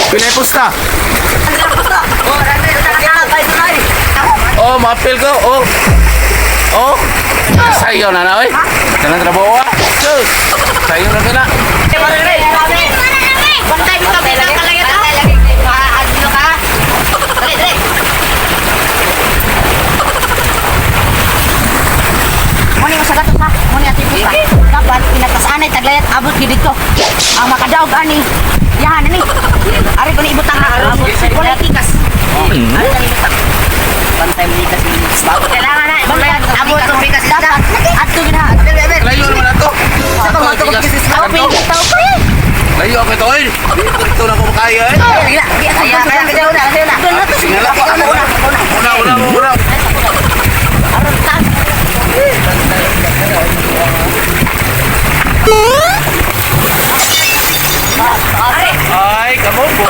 Pilay pusta. Oh, mapil ko. Oh. Oh. Sayo na na, oy. Kanang trabaho ah. Sus. Sayo na kana. Bantay mo kami lang kalagay ta. Ano ka? Dali, dali. Muni masagat ha. Muni ati pusta. Dapat pinagkasanay taglayat abot gid dito. Ang makadaog ani. Yahan ni. Ari ko ni ibutang ha. Wala tikas. Ari ka ibutang. Bantay mo tikas ni. Kailangan na abot ng tikas dapat. Adto gid ha. Layo naman ato. Sa pamato ko kisis mo pinitaw ko. Layo ako ito, oy. Dito na ko makaya, eh. Sinala ko. Una. Ay, kamu po.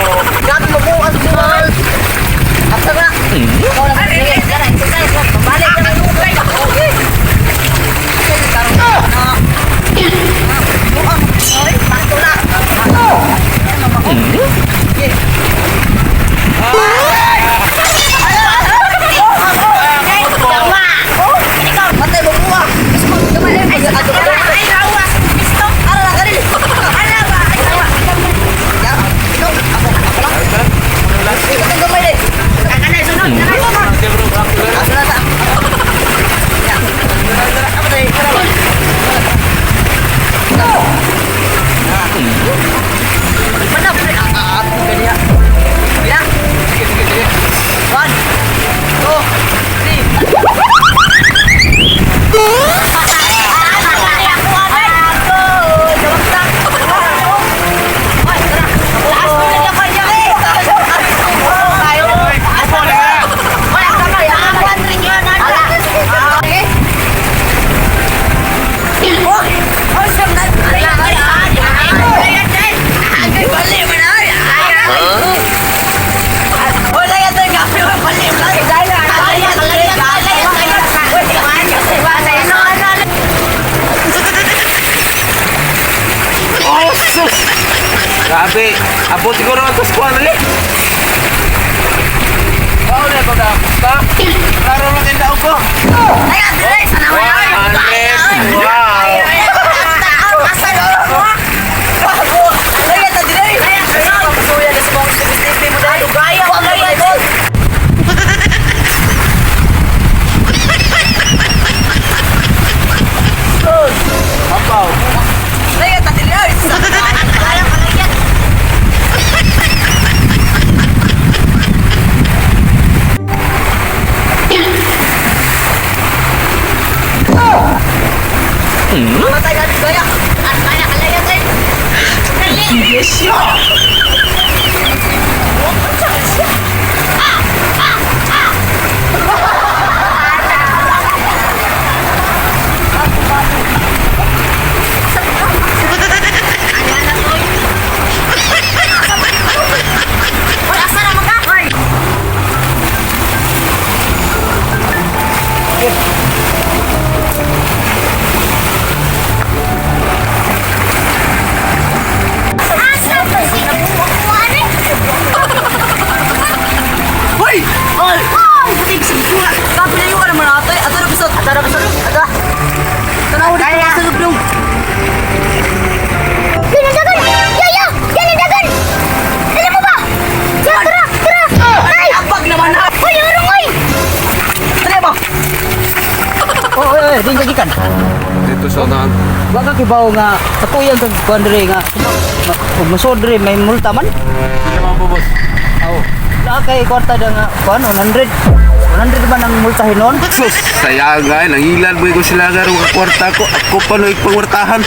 Grabe, abot siguro ang kaskuhan na oh, na ito na. Klaro lang yung daog ko. Di jagikan. Dito sa unahan. Baka kibaw nga katuyan sa bandre nga. Masodre may multa man. Hindi naman po, boss. Oo. Na kay kwarta da nga kuan 100. 100 man ang multahin nun. Sus, sayang nga. Nangilan mo ko sila nga rin kwarta ko. Ako pa no ikpangwartahan.